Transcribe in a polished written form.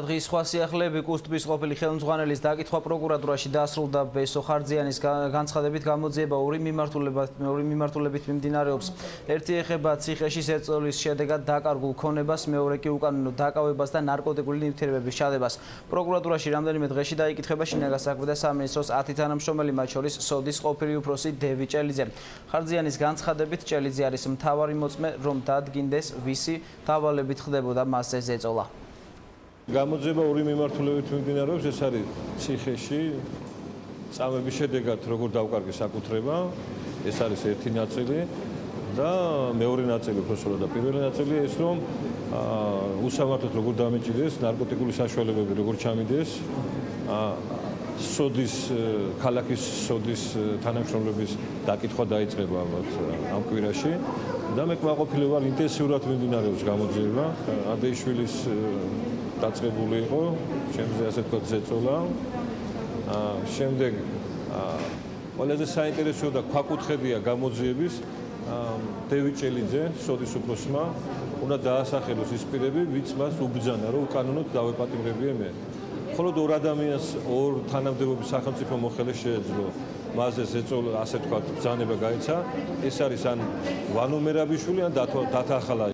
დღის სხვა სიახლეები კუსტბის ყოფილი ხელმძღვანელის დაკითხვა პროკურატურაში დასრულდა. ბესო ხარძიანის განცხადებით გამოძიება ორი მიმართულებით მიმდინარეობს. ერთი ეხება ციხეში ზეწოლის შედეგად დაკარგულ ქონებას, მეორე კი უკანონო დაკავებას და ნარკოტიკული ნივთიერებების ჩადებას. პროკურატურაში რამდენიმე დღეში დაიკითხება შინაგან საქმეთა სამინისტროს 10 თანამშრომელი, მათ შორის სოდის ყოფილი უფროსი დევი ჭელიძე. ხარძიანის განცხადებით ჭელიძე არის მთავარი მოწმე, რომ დადგინდეს ვისი დავალებით ხდებოდა მასზე ზეწოლა. გამოძიება ორი მიმართულებით მიმდინარეობს, ეს არის ციხეში წამების შედეგად როგორ დავკარგეს საკუთრება, ეს არის ერთი ნაწილი და მეორე ნაწილი უბრალოდ და პირველი ნაწილი ეს რომ უსამართლოდ როგორ დამეჭიდეს, ნარკოტიკული საშუალებები როგორ ჩამიდეს, სოდის ქალაქის სოდის თანამშრომლების დაკითხვა დაიწყება ამ კვირაში და მე კმაყოფილი ვარ ინტენსიურად მიმდინარეობს გამოძიება. ადეიშვილის დაწყებული იყო, შემდგომ ასე თქვა ზეწოლა. შემდეგ ყველაზე საინტერესო და ქვაკუთხედია გამოძიების დევი ჭელიძე, სოდის უფროსმა, უნდა დაასახელოს ის პირები, ვინც მას უბრძანა, რომ უკანონოდ დავეპატიმრებიე მე. მხოლოდ ორ ადამიანს, ორ თანამდებობის სახელმწიფო მოხელეს შეეძლო მასზე ზეწოლა, ასე თქვა, ბრძანება გაეცა. ეს არის ან ვანო მერაბიშვილი, ან დათა ახალა